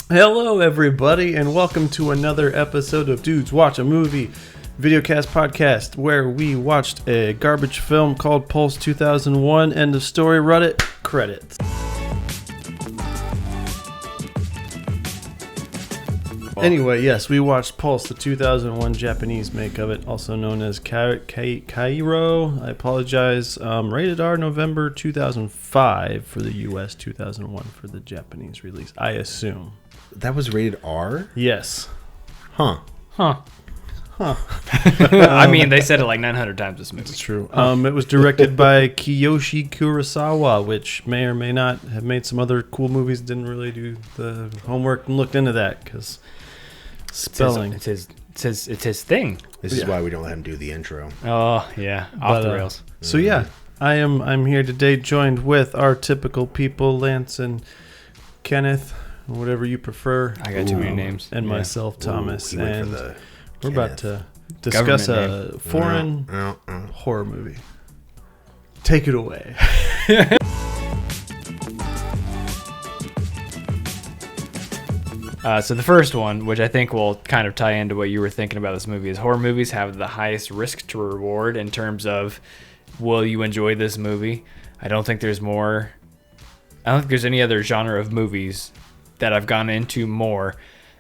Hello, everybody, and welcome to another episode of Dudes Watch a Movie Videocast Podcast, where we watched a garbage film called Pulse 2001. End of story. Run it. Credits. Anyway, yes, we watched Pulse, the 2001 Japanese make of it, also known as Cairo. I apologize. Rated R November 2005 for the US, 2001 for the Japanese release, I assume. That was rated R? Yes. Huh. I mean, they said it like 900 times this movie. It's true. It was directed by Kiyoshi Kurosawa, which may or may not have made some other cool movies. Didn't really do the homework and looked into that because spelling. It's his thing. This is why we don't let him do the intro. Oh yeah, off the rails. So yeah, I'm here today, joined with our typical people, Lance and Kenneth, whatever you prefer. I got too many names. And myself, Thomas, Ooh, and we're about to discuss a foreign horror movie. Take it away. So the first one, which I think will kind of tie into what you were thinking about this movie, is horror movies have the highest risk to reward in terms of will you enjoy this movie? I don't think there's any other genre of movies that I've gone into more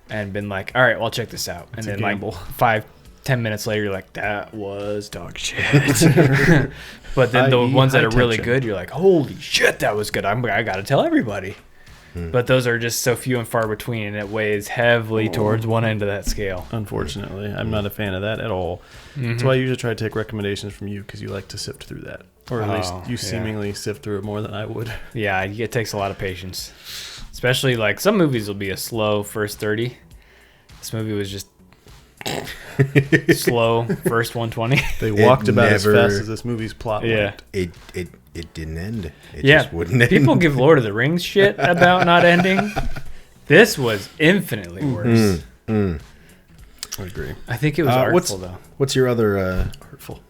and been like, all right, well, check this out. And then like 5-10 minutes later, you're like, that was dog shit. But then the ones that are really good, you're like, holy shit, that was good. I got to tell everybody. But those are just so few and far between, and it weighs heavily towards one end of that scale. Unfortunately, I'm not a fan of that at all. That's why I usually try to take recommendations from you, because you like to sift through that. Or at least you seemingly sift through it more than I would. Yeah, it takes a lot of patience. Especially, like, some movies will be a slow first 30. This movie was just slow first 120. They walked about as fast as this movie's plot went. It didn't end. It just wouldn't end. People give Lord of the Rings shit about not ending. This was infinitely worse. I agree. I think it was artful, though. What's your other... artful?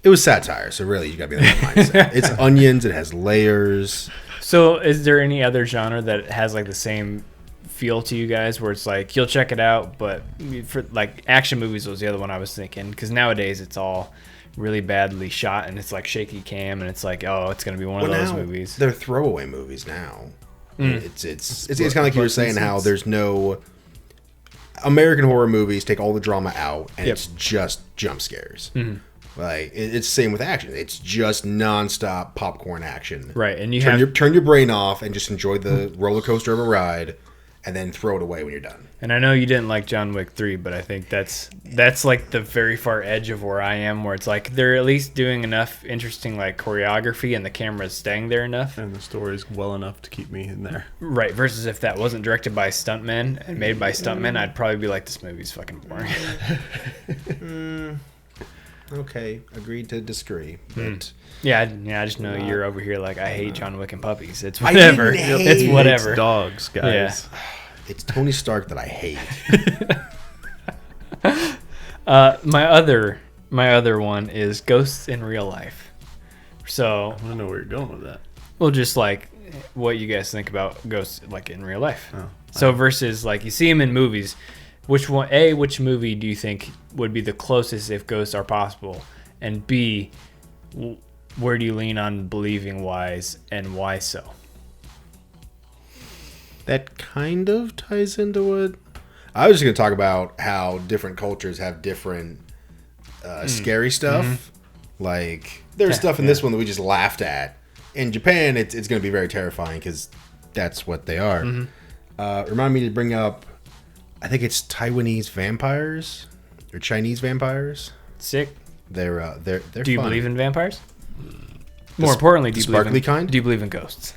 It was satire, so really you gotta be in that mindset. It's onions, it has layers. So is there any other genre that has like the same feel to you guys where it's like you'll check it out, but for like action movies was the other one I was thinking, because nowadays it's all really badly shot and it's like shaky cam and it's like, oh, it's gonna be one of those movies. They're throwaway movies now. It's kind of like you were saying how there's no American horror movies take all the drama out and it's just jump scares. Like it's the same with action. It's just nonstop popcorn action. Right, and you turn your brain off and just enjoy the roller coaster of a ride, and then throw it away when you're done. And I know you didn't like John Wick 3, but I think that's like the very far edge of where I am, where it's like they're at least doing enough interesting like choreography and the camera's staying there enough. And the story's well enough to keep me in there. Right, versus if that wasn't directed by stuntmen and made by stuntmen, I'd probably be like, this movie's fucking boring. Okay, agreed to disagree. But I just know you're over here like, I hate John Wick and puppies. It's whatever. It's whatever. It's dogs, guys. Yeah. It's Tony Stark that I hate. My other one is Ghosts in Real Life. So I want to know where you're going with that. Well, just like what you guys think about ghosts like in real life. So versus like you see them in movies. Which movie do you think would be the closest if ghosts are possible? And B, where do you lean on believing wise and why so? That kind of ties into what... I was just going to talk about how different cultures have different scary stuff. Like, there's stuff in this one that we just laughed at. In Japan, it's going to be very terrifying because that's what they are. Remind me to bring up... I think it's Taiwanese vampires or Chinese vampires. Sick. They're Do you fun. Believe in vampires? More importantly, do you believe in ghosts?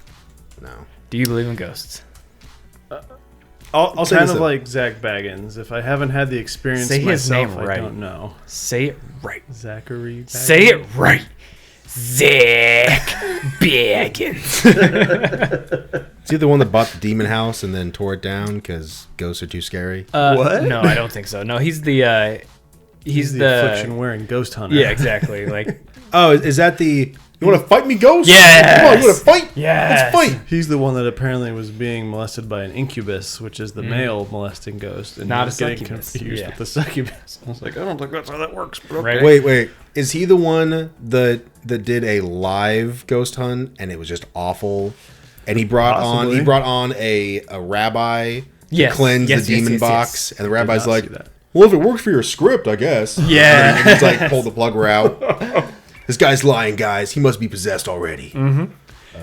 No. Do you believe in ghosts? I'll say kind of like Zach Baggins. If I haven't had the experience myself, I don't know. Say it right. Zachary Baggins. Say it right. Zach Baggins. Is he the one that bought the demon house and then tore it down because ghosts are too scary? What? No, I don't think so. No, he's the affliction-wearing ghost hunter. Yeah, exactly. Like, oh, is that the You want to fight me, ghost? Yes! Come on, you want to fight? Yes! Let's fight. He's the one that apparently was being molested by an incubus, which is the male molesting ghost. And Not he a was getting succubus. confused Yeah. with the succubus. I was like, I don't think that's how that works. But okay. Right. Wait. Is he the one that did a live ghost hunt and it was just awful? And he brought Possibly. on a rabbi to Yes. cleanse Yes, the yes, demon yes, box, yes. and the rabbi's not like, see that. "Well, if it works for your script, I guess." Yeah. And he's like, "Pull the plug out." This guy's lying, guys. He must be possessed already. Mm-hmm.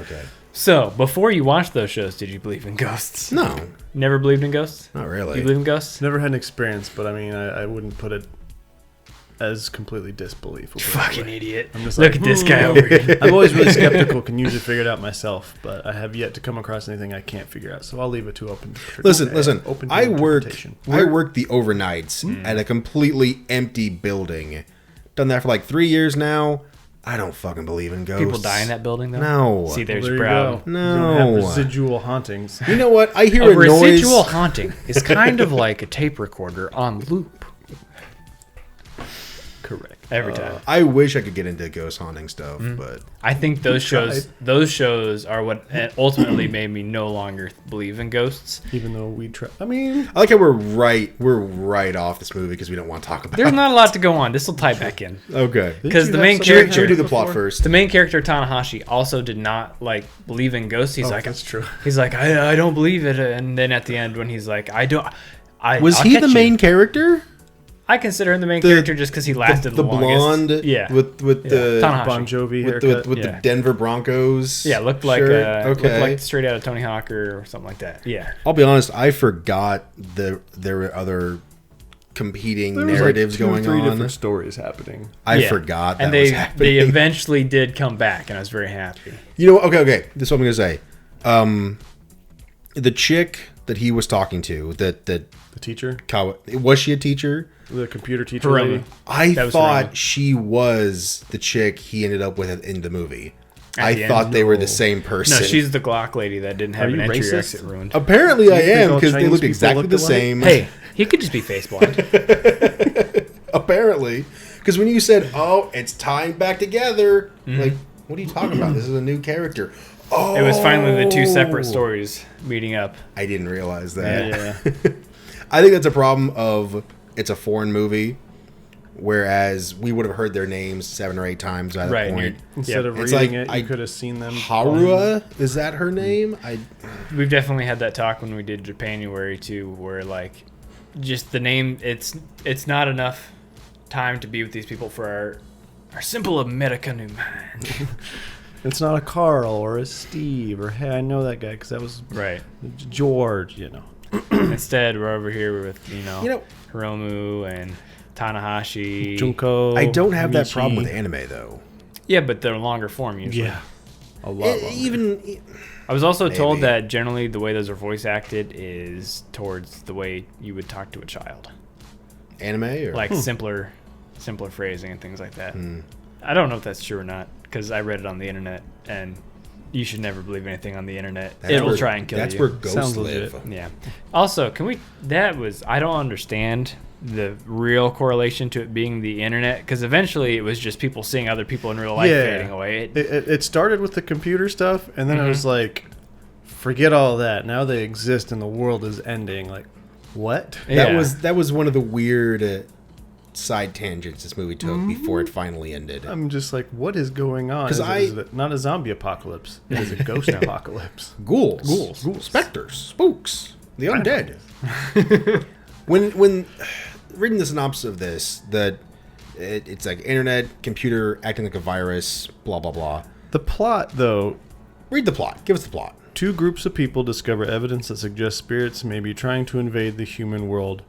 Okay. So, before you watched those shows, did you believe in ghosts? No, Never believed in ghosts? not Do really. you believe in ghosts? Never had an experience, but I mean, I wouldn't put it as completely disbelief. We'll put it that Fucking way. idiot. I'm just Look like, at this guy over here. I'm always really skeptical, can usually figure it out myself, but I have yet to come across anything I can't figure out, so I'll leave it to open. Listen. Open to I interpretation. worked the overnights at a completely empty building. Done that for like 3 years now. I don't fucking believe in ghosts. People die in that building, though? No. See, there's There you proud. go. No. You don't have residual hauntings. You know what? I hear A a noise. residual haunting is kind of like a tape recorder on loop. Correct. Every time. I wish I could get into ghost haunting stuff, Mm-hmm. but I think those tried. shows are what ultimately made me no longer believe in ghosts. Even though we try, I mean, I like how we're right off this movie because we don't want to talk about There's it. not a lot to go on. This will tie back in. Okay. Because you the have main something character, Should we do the plot before? first? the main character Tanahashi also did not like believe in ghosts. He's like, that's true. he's like, I don't believe it. And then at the end, when he's like, Was I'll he catch the you. main character? I consider him the main character just because he lasted The the longest. blonde, Yeah. with the Tanahashi. Bon Jovi with haircut. the Yeah. Denver Broncos. Yeah, looked like shirt. looked like straight out of Tony Hawk or something like that. Yeah. I'll be honest. I forgot there were other competing There was narratives like going three on. different stories happening. I Yeah. forgot that and was they happening. eventually did come back, and I was very happy. You know, okay. This is what I'm gonna say. The chick that he was talking to, that The teacher, was she a teacher? the computer teacher Hiromu. lady. I That was thought Hiromu. she was the chick he ended up with in the movie. At I the thought end? they were No. the same person. No, she's the Glock lady that didn't have Are an you entry or racist? exit ruined. Apparently, I you think am all because they Chinese look people exactly look the alike? same. Hey, he could just be face blind. Apparently, because when you said, "Oh, it's tying back together," Mm-hmm. like, what are you talking about? This is a new character. Oh, It was finally the two separate stories meeting up. I didn't realize that. Yeah. I think that's a problem of it's a foreign movie, whereas we would have heard their names 7 or 8 times by that Right, point. Instead of It's reading like, it, I- you could have seen them. Harua, is that her name? We've definitely had that talk when we did Japanuary too, where like just the name it's not enough time to be with these people for our simple American mind. It's not a Carl or a Steve or hey, I know that guy because that was Right. George. You know. Instead, we're over here with You know, Hiromu and Tanahashi. Junko. I don't have that Michi. problem with anime though. Yeah, but they're longer form usually. Yeah. A lot longer. Even I was also told Maybe. that generally the way those are voice acted is towards the way you would talk to a child, anime or like simpler phrasing and things like that. I don't know if that's true or not because I read it on the internet, and you should never believe anything on the internet. It'll where- try and kill that's you. where ghosts Sounds live. legit. Yeah. Also, I don't understand the real correlation to it being the internet because eventually it was just people seeing other people in real life Yeah. fading away. It started with the computer stuff, and then it was like, forget all that. Now they exist, and the world is ending. Like, what? Yeah. That was one of the weird side tangents this movie took before it finally ended. I'm just like, what is going on? 'Cause Is it not a zombie apocalypse. It is a ghost apocalypse. Ghouls, specters, spooks, the undead. when reading the synopsis of this, that it's like internet, computer acting like a virus, blah blah blah. The plot, though, Read the plot. Give us the plot. 2 groups of people discover evidence that suggests spirits may be trying to invade the human world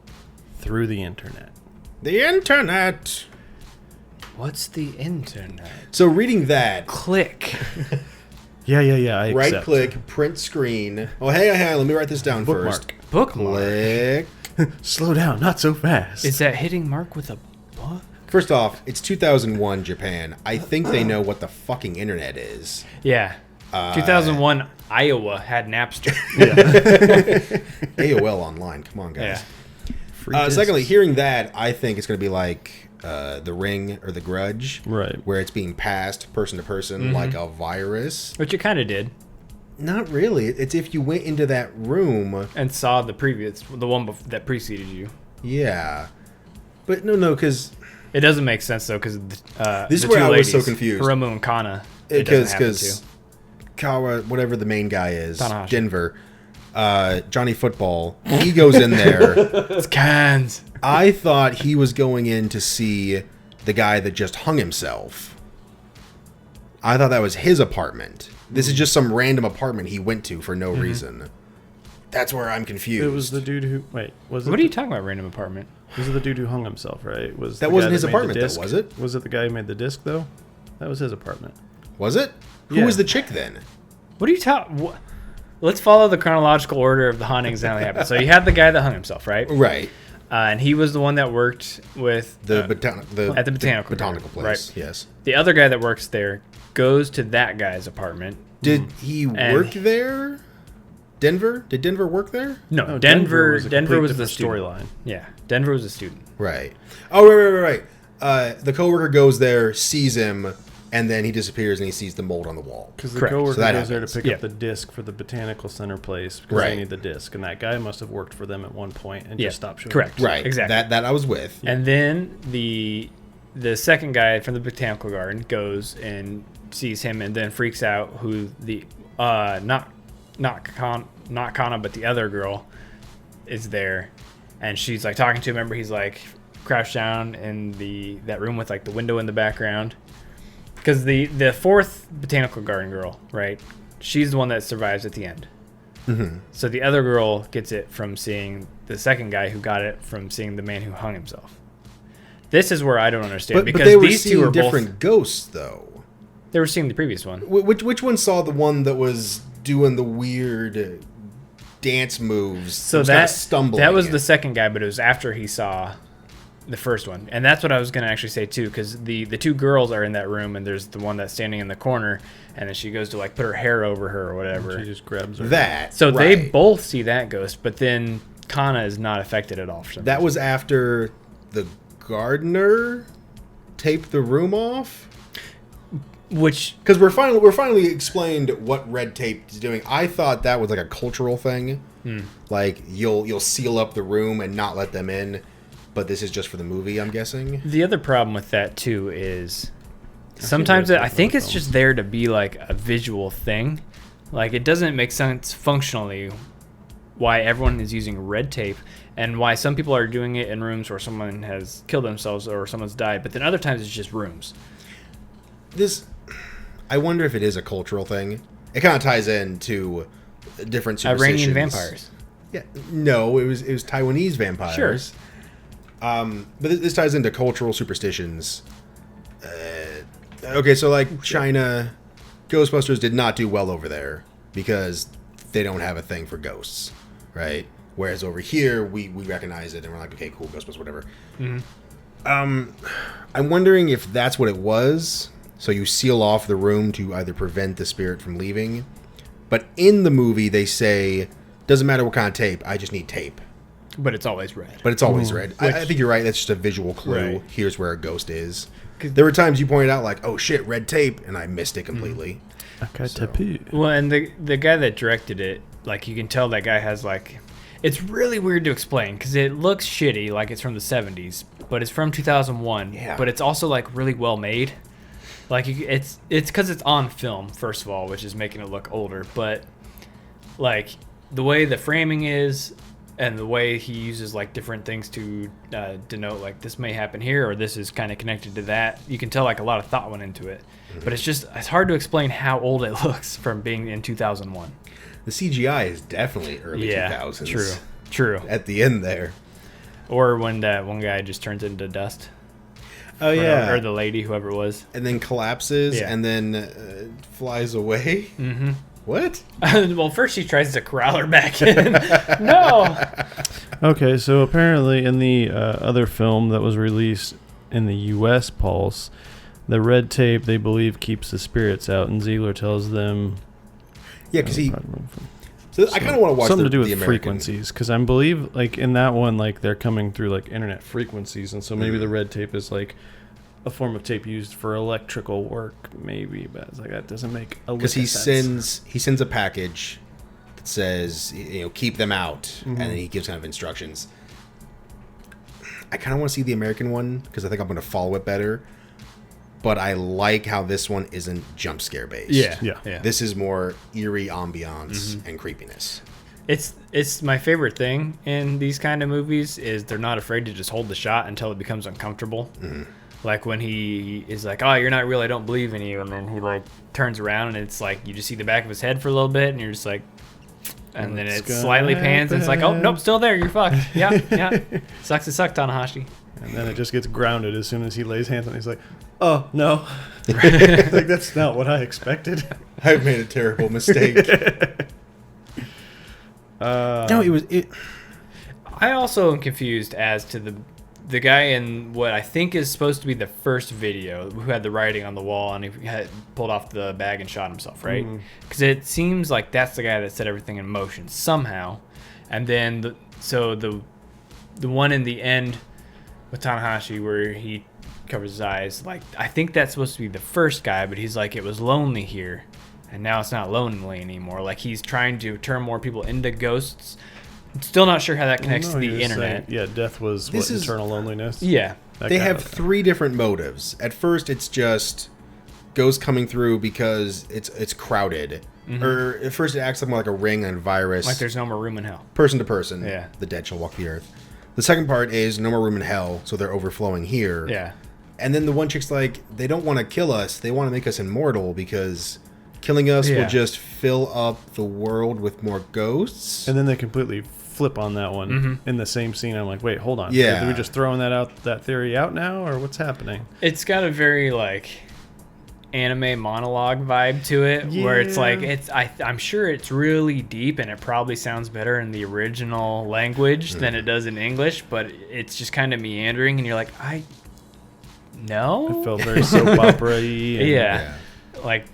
through the internet. The internet. What's the internet? So reading that, Click. Yeah, I right accept. click, print screen. Oh hey, let me write this down Bookmark. first. Bookmark. Click. Slow down, not so fast. Is that hitting mark with a book? First off, it's 2001 Japan. I think they know what the fucking internet is. Yeah. 2001 Iowa had Napster. AOL Online. Come on, guys. Yeah. Free discs. Secondly, hearing that, I think it's going to be like The Ring or The Grudge, Right. where it's being passed person to person like a virus. Which it kind of did. Not really. It's if you went into that room And saw the one that preceded you. Yeah, but no, because It doesn't make sense though, because this is where I was so confused. Hiromu and Kana. Because Kawa, whatever the main guy is, Tanahashi. Denver, Johnny Football, he goes in there. It's cans. I thought he was going in to see the guy that just hung himself. I thought that was his apartment. This is just some random apartment he went to for no reason. That's where I'm confused. It was the dude who... Wait, was it... What are you talking about, random apartment? Was it the dude who hung himself, right? That wasn't his apartment, though, was it? Was it the guy who made the disc, though? That was his apartment. Was it? Who Yeah. was the chick then? What are you talking... Let's follow the chronological order of the hauntings that happened. So you had the guy that hung himself, right? Right. And he was the one that worked with... At the botanical botanical garden, place, right. yes. The other guy that works there goes to that guy's apartment. Did he work there? Denver? Did Denver work there? No, No, Denver was a was complete the different student. storyline. Yeah, Denver was a student. Right. Oh, right. The coworker goes there, sees him, and then he disappears and he sees the mold on the wall. Because the Correct. coworker So that goes there to happens. pick Yeah. up the disc for the botanical center place because Right. they need the disc, and that guy must have worked for them at one point and Yeah, just stopped showing. correct. Right. Exactly. That I was with. And then the second guy from the botanical garden goes and sees him and then freaks out. Who the not Kana, but the other girl is there, and she's like talking to him. Remember, he's like crouched down in that room with like the window in the background. Because the fourth botanical garden girl, right? She's the one that survives at the end. Mm-hmm. So the other girl gets it from seeing the second guy who got it from seeing the man who hung himself. This is where I don't understand But because they were these two seeing are different ghosts, though. They were seeing the previous one. Which one saw the one that was doing the weird dance moves? So was kinda that stumbling. that was the second guy, but it was after he saw the first one, and that's what I was going to actually say too, because the two girls are in that room, and there's the one that's standing in the corner, and then she goes to like put her hair over her or whatever. She just grabs her. that. So they right. both see that ghost, but then Kana is not affected at all for some That reason. was after the gardener taped the room off. Which Because we're finally explained what red tape is doing. I thought that was like a cultural thing, like you'll seal up the room and not let them in, but this is just for the movie. I'm guessing. the other problem with that too is sometimes I think it's just there to be like a visual thing. Like it doesn't make sense functionally why everyone is using red tape and why some people are doing it in rooms where someone has killed themselves or someone's died, but then other times it's just rooms. I wonder if it is a cultural thing. It kind of ties into different superstitions. Iranian vampires. Yeah, no, it was Taiwanese vampires. Sure. But this ties into cultural superstitions. Okay, so like China, Ghostbusters did not do well over there because they don't have a thing for ghosts, right? Whereas over here, we recognize it and we're like, okay, cool, Ghostbusters, whatever. I'm wondering if that's what it was. So you seal off the room to either prevent the spirit from leaving. But in the movie, they say, doesn't matter what kind of tape, I just need tape. But it's always red. But it's always red. I think you're right. That's just a visual clue. Right. Here's where a ghost is. There were times you pointed out, like, oh shit, red tape, and I missed it completely. Well, and the guy that directed it, like you can tell that guy has like, it's really weird to explain because it looks shitty, like it's from the 70s, but it's from 2001. Yeah. But it's also like really well made. Like it's because it's on film, first of all, which is making it look older. But like the way the framing is, and the way he uses like different things to denote like this may happen here or this is kind of connected to that, you can tell like a lot of thought went into it. But it's hard to explain how old it looks from being in 2001. The CGI is definitely early 2000s. True. At the end there. Or when that one guy just turns into dust. Oh, yeah. Or the lady, whoever it was. And then collapses Yeah. and then flies away. Mm-hmm. What? Well, first she tries to corral her back in. No. Okay, so apparently in the other film that was released in the U.S. Pulse, the red tape they believe keeps the spirits out, and Ziegler tells them. Yeah, because So I kind of want to watch something to do the with American. frequencies, because I believe like in that one, like they're coming through like internet frequencies, and so maybe the red tape is like a form of tape used for electrical work, maybe. But it's like that doesn't make a Because lick of sense. he sends a package that says, keep them out, Mm-hmm. and then he gives kind of instructions. I kind of want to see the American one because I think I'm going to follow it better. But I like how this one isn't jump scare based. Yeah. This is more eerie ambiance and creepiness. It's my favorite thing in these kind of movies is they're not afraid to just hold the shot until it becomes uncomfortable. Like when he is like, "Oh, you're not real. I don't believe in you," and then he like turns around and it's like you just see the back of his head for a little bit, and you're just like, and then it slightly pans and it's like, "Oh, nope, still there. You're fucked." Yeah. Sucks to suck, Tanahashi. And then it just gets grounded as soon as he lays hands on it. He's like, oh, no. Like, that's not what I expected. I've made a terrible mistake. No, it. I also am confused as to the guy in what I think is supposed to be the first video who had the writing on the wall and he had pulled off the bag and shot himself, right? Because it seems like that's the guy that set everything in motion somehow. And then the one in the end with Tanahashi where he covers his eyes, like I think that's supposed to be the first guy, but he's like, it was lonely here and now it's not lonely anymore. Like he's trying to turn more people into ghosts. Still not sure how that connects to the internet. Death was eternal loneliness. Yeah. They have 3 different motives. At first, it's just ghosts coming through because it's crowded. Or at first, it acts more like a ring and virus. Like there's no more room in hell. Person to person. Yeah. The dead shall walk the earth. The second part is no more room in hell, so they're overflowing here. Yeah. And then the one chick's like, they don't want to kill us. They want to make us immortal because killing us will just fill up the world with more ghosts. And then they completely flip on that one in the same scene. I'm like, wait, hold on. Yeah. Are we just throwing that theory out now, or what's happening? It's got a very like anime monologue vibe to it, where it's like I'm sure it's really deep and it probably sounds better in the original language than it does in English, but it's just kind of meandering, and you're like, I felt very soap opera-y. Yeah, like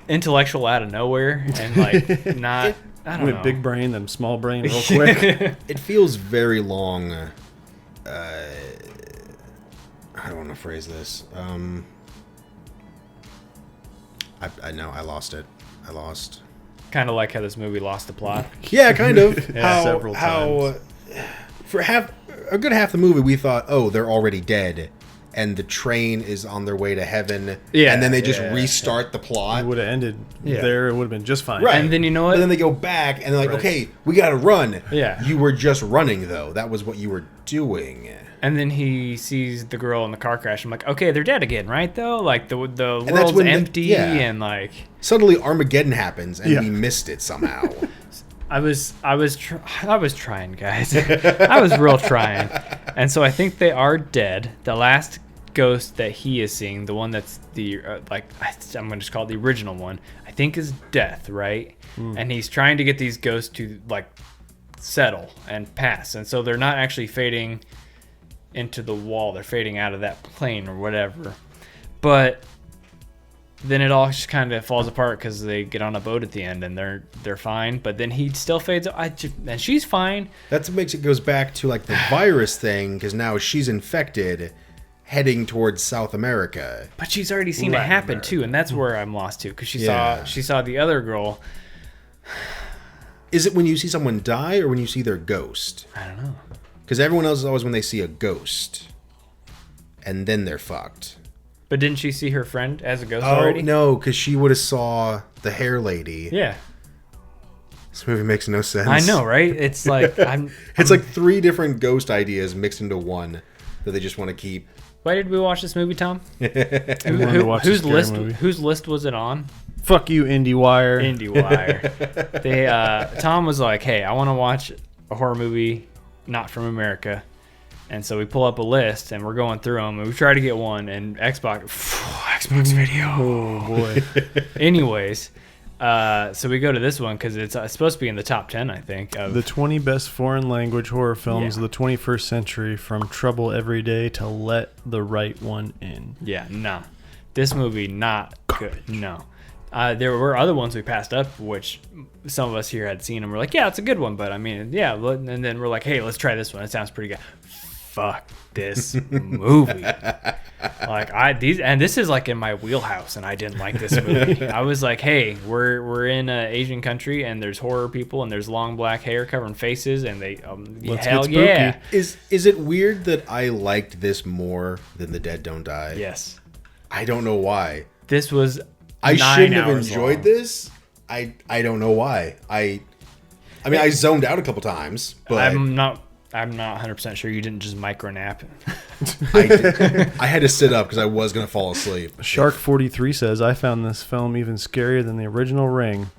intellectual out of nowhere and like not. I don't know. Big brain, then small brain, real quick. It feels very long. I don't want to phrase this. I know I lost it. Kind of like how this movie lost the plot. Yeah, kind of. Several times. For a good half the movie, we thought, oh, they're already dead, and the train is on their way to heaven. Yeah, and then they just restart the plot. It would have ended there. It would have been just fine. Right. And then you know what? But then they go back and they're like, okay, we got to run. Yeah. You were just running, though. That was what you were doing. And then he sees the girl in the car crash. I'm like, okay, they're dead again, right? Though, like the that's world's when empty and like suddenly Armageddon happens and we missed it somehow. I was trying, guys. I was real trying. And so I think they are dead. The last ghost that he is seeing, the one that's the I'm going to just call it the original one, I think is Death, right? And he's trying to get these ghosts to like settle and pass. And so they're not actually fading into the wall. They're fading out of that plane or whatever. But then it all just kind of falls apart because they get on a boat at the end and they're fine. But then he still fades out, and she's fine. That's what makes it goes back to like the virus thing, because now she's infected, heading towards South America. But she's already seen it happen too, and that's where I'm lost too, because she saw the other girl. Is it when you see someone die or when you see their ghost? I don't know. Because everyone else is always when they see a ghost, and then they're fucked. But didn't she see her friend as a ghost already? Oh, no, because she would have saw the hair lady. Yeah. This movie makes no sense. I know, right? It's like It's like 3 different ghost ideas mixed into one that they just want to keep. Why did we watch this movie, Tom? Whose Whose list was it on? Fuck you, IndieWire. IndieWire. Tom was like, "Hey, I want to watch a horror movie not from America," and so we pull up a list and we're going through them and we try to get one, and Xbox Video. Oh boy. Anyways, so we go to this one because it's supposed to be in the top 10, I think. Of The 20 best foreign language horror films of the 21st century, from Trouble Every Day to Let the Right One In. Yeah, nah. This movie, not good. No. There were other ones we passed up, which some of us here had seen, and we're like, yeah, it's a good one. But I mean, yeah. And then we're like, hey, let's try this one. It sounds pretty good. Fuck this movie. This is like in my wheelhouse, and I didn't like this movie. I was like, hey, we're in an Asian country, and there's horror people, and there's long black hair covering faces, and they hell yeah. Is it weird that I liked this more than The Dead Don't Die? Yes. I don't know why. This was I 9 shouldn't have hours enjoyed long. this. I don't know why. I mean, I zoned out a couple times, but I'm not 100% sure you didn't just micro nap. I had to sit up because I was going to fall asleep. Shark 43 says, I found this film even scarier than the original Ring.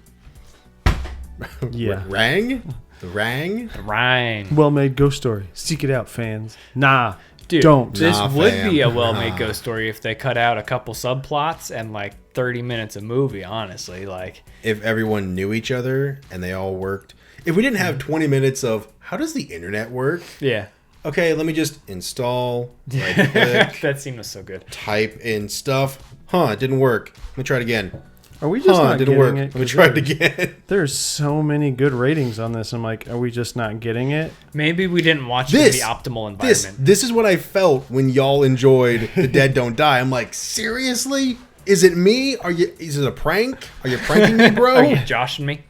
Yeah. Rang? The Rang? Rang. Well-made ghost story. Seek it out, fans. Nah. Dude, don't. This Nah, would fam. be a well-made ghost story if they cut out a couple subplots and like 30 minutes of movie, honestly. Like, If everyone knew each other and they all worked. If we didn't have 20 minutes of, how does the internet work? yeah. Okay, let me just install, right-click, That scene was so good. type in stuff. It didn't work. Let me try it again. Are we just It not didn't getting work. it? Let me 'Cause try it again. There's so many good ratings on this. I'm like, are we just not getting it? Maybe we didn't watch it in the optimal environment. This is what I felt when y'all enjoyed The Dead Don't Die. I'm like, seriously? Is it me? Is it a prank? Are you pranking me, bro? Are you joshing me?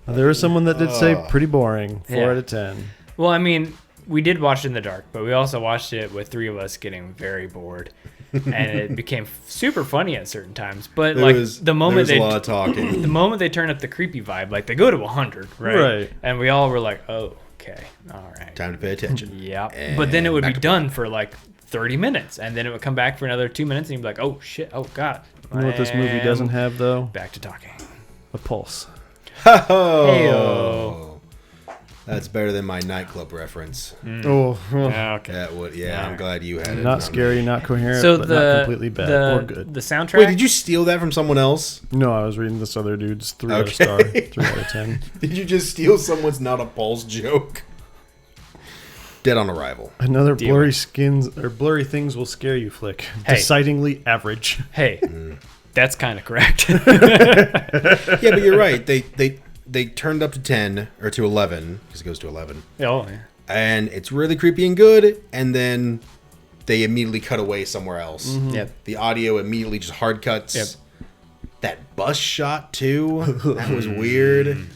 There was someone that did say pretty boring. 4 Yeah. out of 10. Well, I mean, we did watch it in the dark, but we also watched it with 3 of us getting very bored. And it became super funny at certain times. But There like was the moment a lot of talking. the moment they turn up the creepy vibe, like they go to 100, right? Right. And we all were like, oh, okay, all right. Time to pay attention. Yeah. And But then it would be back to done for like 30 minutes. And then it would come back for another 2 minutes and you'd be like, oh, shit, oh, God. You know what this movie doesn't have, though? Back to talking. A pulse. Heyo. That's better than my nightclub reference. Oh, Okay. That would, yeah, Yeah. I'm glad you had it. not scary, not coherent, So but the, not completely bad or good. the soundtrack. Wait, did you steal that from someone else? No, I was reading this other dude's 3 out of Okay. star, 3 out of 10. Did you just steal someone's not a pulse joke? Dead on arrival. Another Deal. blurry things will scare you flick. Hey. Decidingly average. Hey, that's kind of correct. Yeah, but you're right. They turned up to 10 or to 11 because it goes to 11, Oh, yeah. and it's really creepy and good. And then they immediately cut away somewhere else. Yep. The audio immediately just hard cuts. Yep. That bus shot too. That was weird.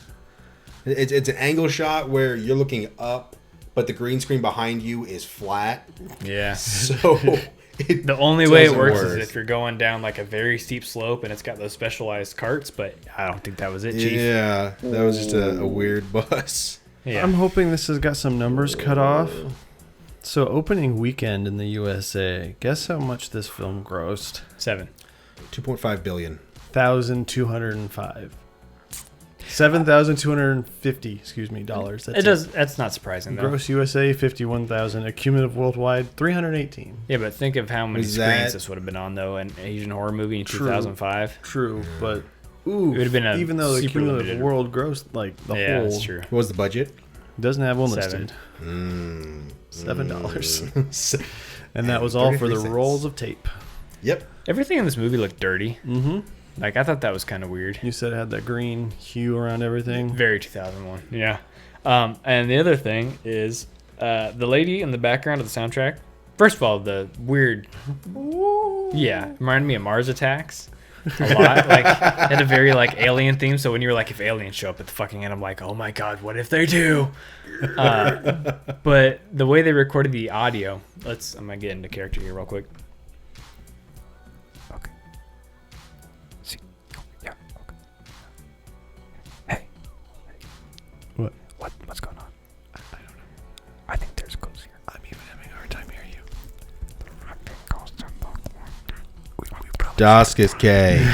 It's an angle shot where you're looking up, but the green screen behind you is flat. Yeah. So The only way it doesn't works work. is if you're going down like a very steep slope and it's got those specialized carts, but I don't think that was it, Chief. Yeah, that was just a weird bus. Yeah. I'm hoping this has got some numbers cut off. So, opening weekend in the USA, guess how much this film grossed? 7. 2.5 billion. 1,205. 7,250, excuse me, dollars. That's It does. That's not surprising though. Gross USA 51,000, accumulative worldwide 318. Yeah, but think of how many Was screens that- this would have been on though, an Asian horror movie in True. 2005. True, but ooh, It would have been a even though the super cumulative limited- world gross like the Yeah, whole that's true. What was the budget? doesn't have one 7. listed. $7, Mm. and that was all for the 33 cents. rolls of tape. Yep. Everything in this movie looked dirty. Mm-hmm. Like I thought that was kind of weird. You said it had that green hue around everything. Very 2001. Yeah. And the other thing is the lady in the background of the soundtrack. First of all, the weird. Yeah, reminded me of Mars Attacks a lot. Like it had a very like alien theme. So when you were like, if aliens show up at the fucking end, I'm like, oh my god, what if they do? But the way they recorded the audio. I'm gonna get into character here real quick. Okay. See. Yeah. Okay. Hey. What's going on? I don't know. I think there's ghosts here. I'm even having a hard time hearing you. Das ist K.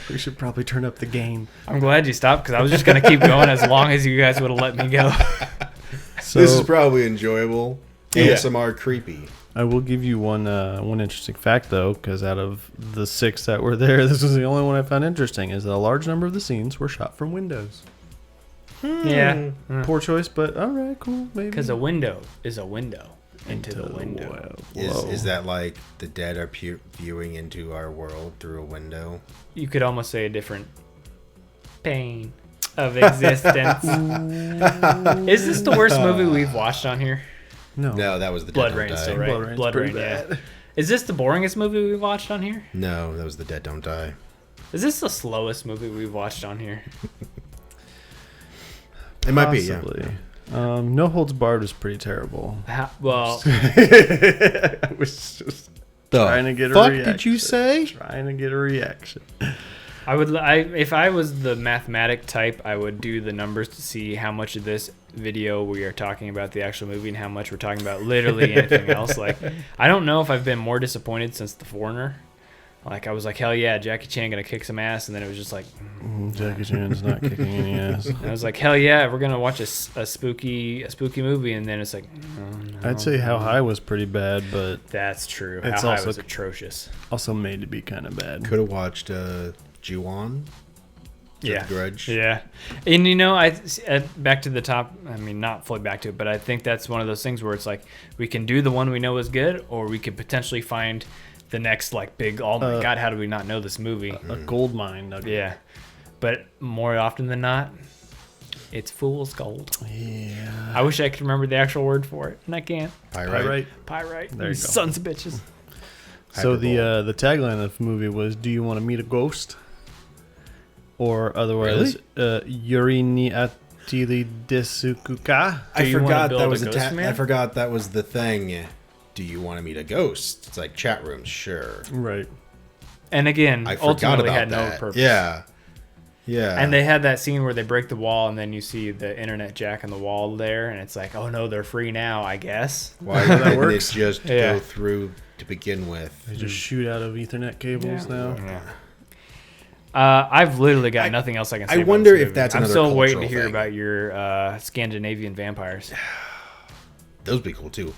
We should probably turn up the gain. I'm glad you stopped because I was just gonna keep going as long as you guys would have let me go. So This is probably enjoyable. Yeah. ASMR creepy. I will give you one interesting fact though, because out of the 6 that were there, this was the only one I found interesting. Is that a large number of the scenes were shot from windows. Yeah. Poor choice, but all right, cool, maybe. Because a window is a window. into the window. Is that like the dead are viewing into our world through a window? You could almost say a different pain of existence. Is this the worst movie we've watched on here? No, that was the Blood Dead Rain Don't Die. still, right? Blood Rain, yeah. Is this the boringest movie we've watched on here? No, that was the Dead Don't Die. Is this the slowest movie we've watched on here? It might be, yeah. No Holds Barred was pretty terrible. Well, I was just trying to get a reaction. Did you say? Trying to get a reaction. if I was the mathematic type, I would do the numbers to see how much of this video we are talking about the actual movie and how much we're talking about literally anything else. Like, I don't know if I've been more disappointed since The Foreigner. Like, I was like, hell yeah, Jackie Chan gonna kick some ass, and then it was just like, Jackie Chan's not kicking any ass. And I was like, hell yeah, we're gonna watch a spooky movie, and then it's like, no. I'd say How High was pretty bad, but That's true. It's How High also was atrocious. also made to be kind of bad. Could have watched DWAM. Yeah. The Grudge. Yeah. And you know, back to the top, I mean, not fully back to it, but I think that's one of those things where it's like, we can do the one we know is good, or we could potentially find the next like big, oh my god, how do we not know this movie? A gold mine nugget. Yeah. But more often than not, it's fool's gold. Yeah. I wish I could remember the actual word for it, and I can't. Pyrite. Pyrite. There you go. Sons of bitches. So the tagline of the movie was, "Do you want to meet a ghost?" Or otherwise, Yuri ni atili desukuka. I forgot that was man? I forgot that was the thing. Do you want to meet a ghost? It's like chat rooms, sure. Right. And again, I forgot ultimately about had that. no purpose. Yeah. Yeah. And they had that scene where they break the wall, and then you see the internet jack on the wall there, and it's like, oh no, they're free now, I guess. Why that didn't works? it just Yeah. go through to begin with? They just shoot out of Ethernet cables now. Yeah. I've literally got nothing else I can say. I about wonder this if movie. that's I'm another still waiting to cultural hear thing. about your Scandinavian vampires. Those would be cool too.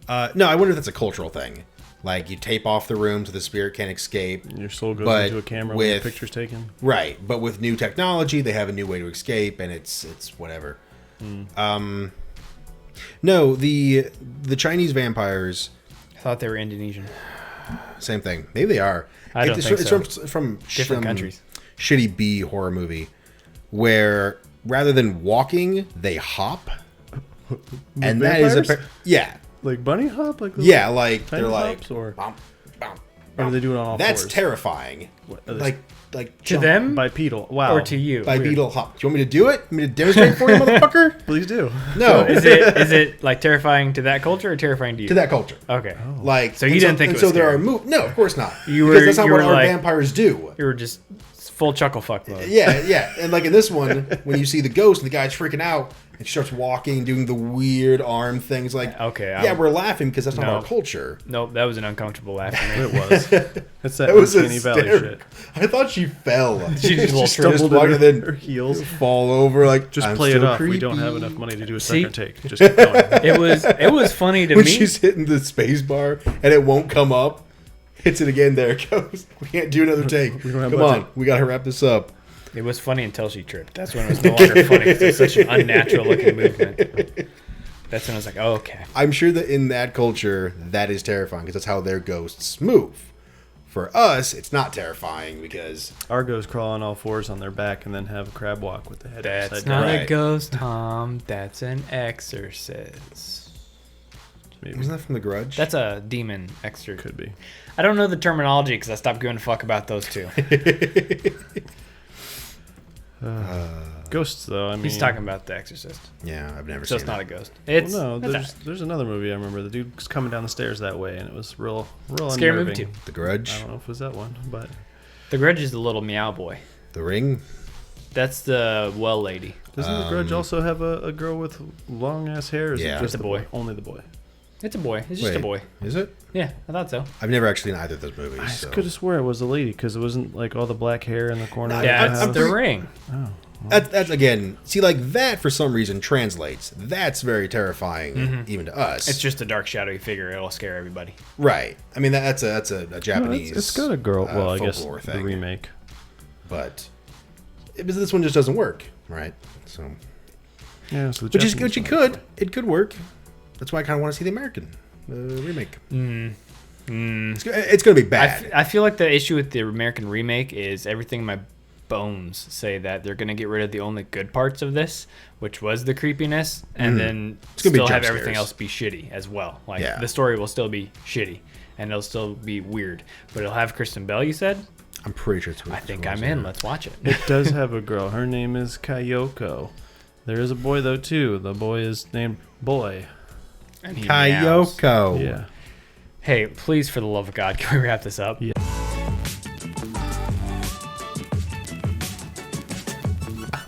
No, I wonder if that's a cultural thing. Like, you tape off the room so the spirit can't escape. Your soul goes But into a camera when the picture's taken. Right, but with new technology, they have a new way to escape, and it's whatever. No, the Chinese vampires, I thought they were Indonesian. same thing. Maybe they are. I don't think so. It's from Different some countries. shitty B horror movie where rather than walking, they hop, and that is vampires? yeah. Like bunny hop? Like Yeah, like tiny they're like, hops, or bump, bump, or do they do it on all that's fours? terrifying. Are they Like To jump them bipedal. Wow. or to you? bipedal hop. Do you want me to do it? Want me to demonstrate for you, motherfucker? Please do. No, Is it like terrifying to that culture or terrifying to you? to that culture. Okay. Like, So you and didn't think and it so was there scary? are no, of course not. You Because were- that's not you what were our like- vampires do. You were just full chuckle fuck mode. Yeah, and like in this one, when you see the ghost and the guy's freaking out, and she starts walking, doing the weird arm things, like, Okay, yeah, we're laughing because that's not No. our culture. Nope, that was an uncomfortable laugh for me. It was. That's that That was Uncanny Valley shit. hysterical. I thought she fell. She just Just Stumbled walking, in and her then heels. fall over. Like, Just I'm play it still up. We don't creepy. have enough money to do a See? second take. Just keep going. It was funny to When me. she's hitting the space bar and it won't come up, hits it again. There it goes. We can't do another take. We don't have Come budget. on, we gotta wrap this up. It was funny until she tripped. That's when it was no longer funny because it was such an unnatural looking movement. That's when I was like, oh, okay. I'm sure that in that culture, that is terrifying because that's how their ghosts move. For us, it's not terrifying because Argos crawl on all fours on their back and then have a crab walk with the head That's upside not down. Right. a ghost, Tom. That's an exorcist. Maybe. wasn't that from The Grudge? That's a demon exorcist. Could be. I don't know the terminology because I stopped giving a fuck about those two. Ghosts, though. I mean, He's talking about the exorcist. yeah, I've never So seen it's not a that. ghost. Well, It's no, that's there's another movie I remember. The dude was coming down the stairs that way, and it was real Scary unnerving. movie too. The I Grudge, don't know if it was that one, but The Grudge is the little meow boy. The Ring. That's the well lady. doesn't The Grudge also have a girl with long ass hair? Or is Yeah. it just It's a the boy. Only the boy. It's a boy. It's just a boy. Is it? Yeah, I thought so. I've never actually seen either of those movies. I so. could have swore it was a lady because it wasn't like all the black hair in the corner. of the That's house. the ring. Oh, That's again. See, like that for some reason translates. That's very terrifying, even to us. It's just a dark, shadowy figure. It'll scare everybody. right. I mean, that's a No, Japanese. it's got a girl. Well, I guess folklore the thing. remake. But this one just doesn't work, right? So, Yeah, so the which Japanese it one. could work. That's why I kind of want to see the American remake. Mm. It's going to be bad. I feel like the issue with the American remake is everything in my bones say that they're going to get rid of the only good parts of this, which was the creepiness, and then still have everything else be shitty as well. Like the story will still be shitty, and it'll still be weird, but it'll have Kristen Bell, you said? I'm pretty sure it's I think I'm in. Let's watch it. It does have a girl. Her name is Kyoko. There is a boy, though, too. The boy is named Boy. And he meows. Kyoko. Yeah. Hey, please, for the love of God, can we wrap this up? Yeah.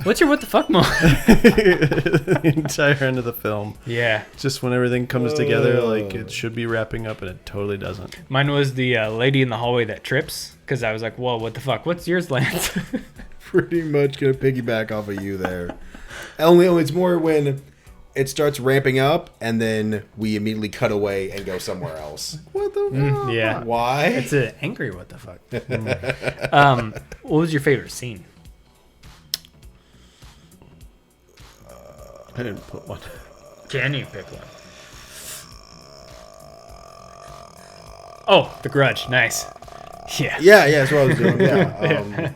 What's your what the fuck moment? The entire end of the film. Yeah. Just when everything comes together, like it should be wrapping up, and it totally doesn't. Mine was the lady in the hallway that trips, because I was like, whoa, what the fuck? What's yours, Lance? Pretty much going to piggyback off of you there. Only it's more when it starts ramping up, and then we immediately cut away and go somewhere else. What the fuck? Yeah. Why? It's an angry what the fuck. What was your favorite scene? I didn't put one. Can you pick one? Oh, The Grudge. Nice. Yeah. Yeah, that's what I was doing. Yeah.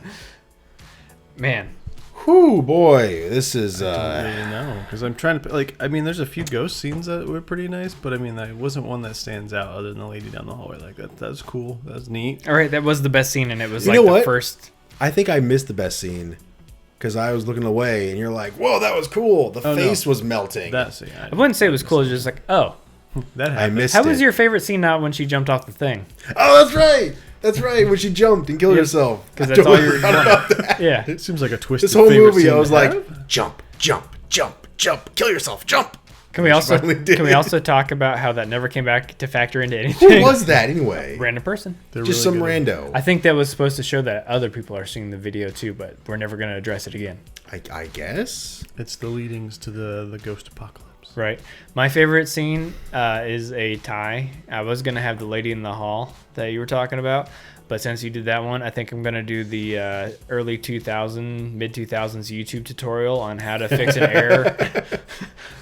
Man. Whew, boy. This is... I don't really know. Because I'm trying to... Like, I mean, there's a few ghost scenes that were pretty nice, but I mean, there wasn't one that stands out other than the lady down the hallway. Like, that's cool. That's neat. All right, that was the best scene, and it was You like know the what? first... I think I missed the best scene. Because I was looking away, and you're like, whoa, that was cool. The face was melting. That scene. I wouldn't say it was cool. It was just like, oh. That happened. I missed How it. was your favorite scene not when she jumped off the thing? Oh, that's right. That's right. When she jumped and killed herself. Because that's all you wanted. Yeah. It seems like a twisted This whole favorite movie, scene I was to like, have. jump, jump, jump, jump. Kill yourself, jump. Can we also finally did. can we also talk about how that never came back to factor into anything? Who was that anyway? Random person. They're Just really some good. rando. I think that was supposed to show that other people are seeing the video too, but we're never going to address it again. I guess. It's the leadings to the ghost apocalypse. Right. My favorite scene is a tie. I was going to have the lady in the hall that you were talking about, but since you did that one, I think I'm going to do the early 2000s, mid 2000s YouTube tutorial on how to fix an error.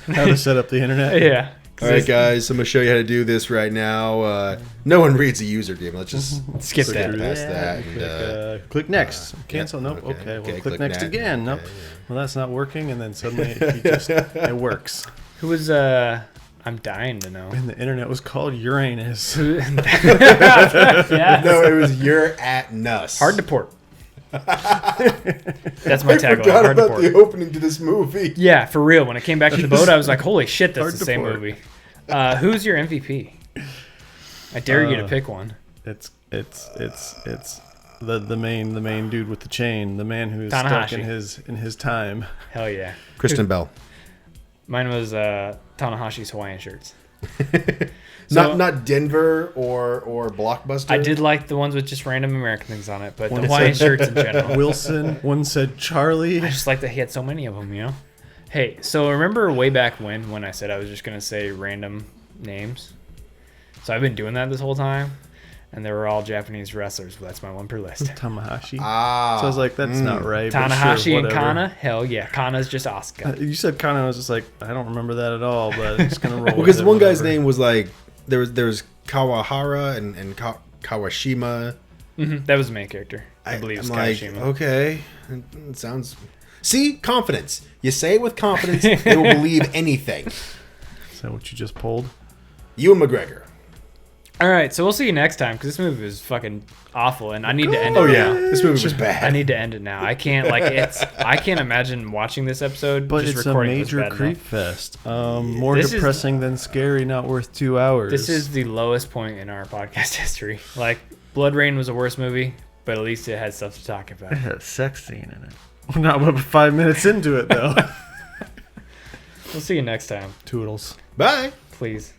How to set up the internet. Yeah. All right, guys. I'm gonna show you how to do this right now. No one reads a user game. Let's just Skip that. past that. And, Click next. Cancel. Nope. okay, Okay. Well, okay, click next next. again. Nope. Okay, Well, that's not working. And then suddenly it works. Who was I'm dying to know. And the internet was called Uranus. Yeah. no, it was you're at Nuss. Hard to port. That's my I tagline. forgot Hard to about port. the opening to this movie. Yeah, for real. When it came back to the boat, I was like, holy shit, that's Hard the to same port. movie. Who's your MVP? I dare you to pick one. It's the main dude with the chain, the man who's stuck in his time. Hell yeah. Kristen Bell. Mine was Tanahashi's Hawaiian shirts. So, not Denver or Blockbuster. I did like the ones with just random American things on it, but the Hawaiian shirts in general. Wilson. One said Charlie. I just like that he had so many of them, you know? Hey, so remember way back when I said I was just going to say random names? So I've been doing that this whole time, and they were all Japanese wrestlers, but that's my one per list. Tamahashi. Ah. So I was like, that's not right. but Tanahashi sure, and whatever. Kana? Hell yeah. Kana's just Asuka. You said Kana. I was just like, I don't remember that at all, but I'm just gonna roll. Well, with because it, one guy's whatever. name was like there was Kawahara and Kawashima. That was the main character. I believe it's I'm like, Kawashima. okay, it sounds. See, confidence. You say it with confidence, they will believe anything. Is that what you just pulled? Ewan McGregor. All right, so we'll see you next time because this movie was fucking awful, and I need to end it. Oh now. yeah, this movie was bad. I need to end it now. I can't I can't imagine watching this episode. But just it's a recording was major bad creep enough. fest. More This is- depressing than scary. Not worth 2 hours. This is the lowest point in our podcast history. Like Blood Rain was a worse movie, but at least it had stuff to talk about. It had a sex scene in it. We're not but 5 minutes into it though. We'll see you next time, Toodles. Bye. please.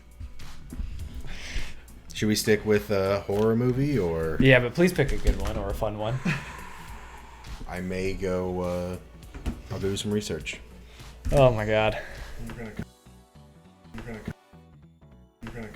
Should we stick with a horror movie or Yeah, but please pick a good one or a fun one. I may go? I'll do some research. Oh my god. You're gonna